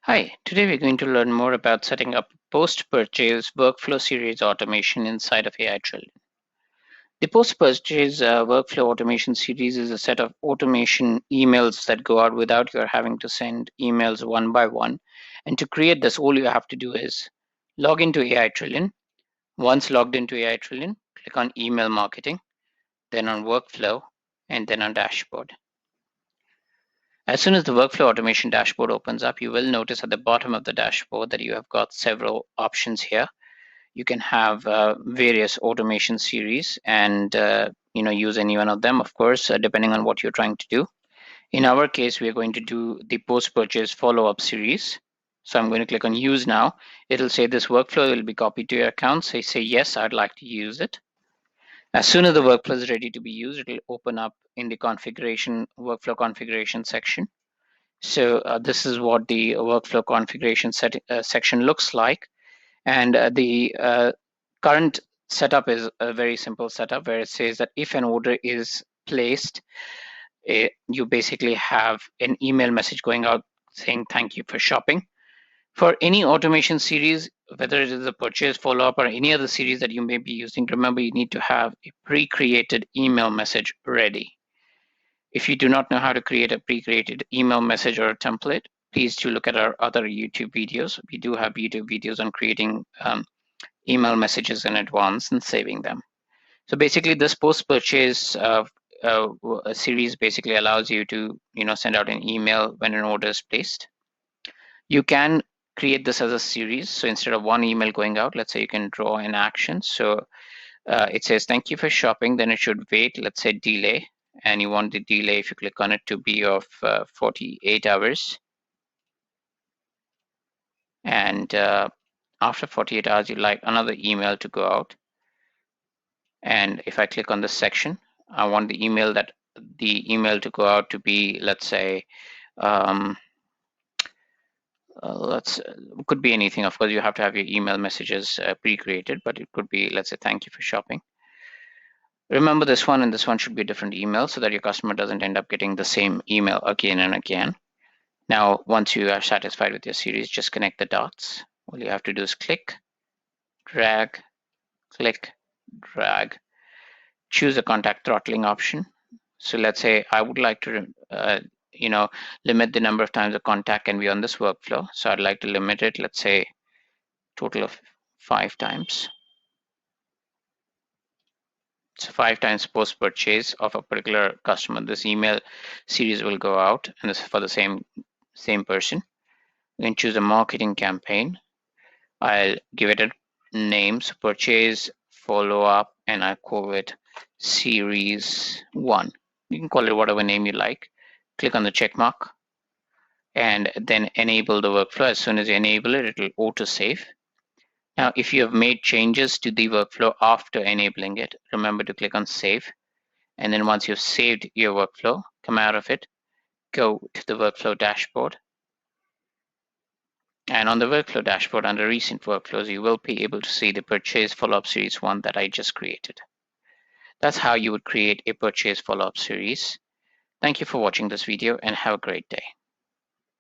Hi, today we're going to learn more about setting up post-purchase workflow series automation inside of AiTrillion. The post-purchase workflow automation series is a set of automation emails that go out without your having to send emails one by one. And to create this, all you have to do is log into AiTrillion. Once logged into AiTrillion, click on email marketing, then on workflow, and then on dashboard. As soon as the workflow automation dashboard opens up, you will notice at the bottom of the dashboard that you have got several options here. You can have various automation series and use any one of them, of course, depending on what you're trying to do. In our case, we are going to do the post-purchase follow-up series. So I'm going to click on use now. It'll say this workflow will be copied to your account. So say yes, I'd like to use it. As soon as the workflow is ready to be used, it'll open up in the workflow configuration section. So this is what the workflow configuration section looks like. And the current setup is a very simple setup where it says that if an order is placed, you basically have an email message going out saying thank you for shopping. For any automation series, whether it is a purchase follow-up or any other series that you may be using, remember you need to have a pre-created email message ready. If you do not know how to create a pre-created email message or a template, please do look at our other YouTube videos. We do have YouTube videos on creating email messages in advance and saving them. So basically, this post-purchase series basically allows you to send out an email when an order is placed. You can create this as a series. So instead of one email going out, let's say you can draw an action. So it says thank you for shopping. Then it should wait. Let's say delay, and you want the delay, if you click on it, to be of 48 hours. And after 48 hours, you'd like another email to go out. And if I click on this section, I want the email to go out to be, let's say, could be anything. Of course, you have to have your email messages pre-created, but it could be, let's say, thank you for shopping. Remember this one and this one should be a different email so that your customer doesn't end up getting the same email again and again. Now, once you are satisfied with your series, just connect the dots. All you have to do is click, drag, choose a contact throttling option. So let's say I would like to, limit the number of times a contact can be on this workflow. So I'd like to limit it, let's say, total of 5 times. So 5 times post-purchase of a particular customer, this email series will go out, and this is for the same person. You can choose a marketing campaign. I'll give it a name, so purchase follow-up, and I call it series 1. You can call it whatever name you like. Click on the check mark and then enable the workflow. As soon as you enable it, it will auto-save. Now, if you have made changes to the workflow after enabling it, remember to click on save. And then once you've saved your workflow, come out of it, go to the workflow dashboard. And on the workflow dashboard under recent workflows, you will be able to see the purchase follow-up series 1 that I just created. That's how you would create a purchase follow-up series. Thank you for watching this video and have a great day.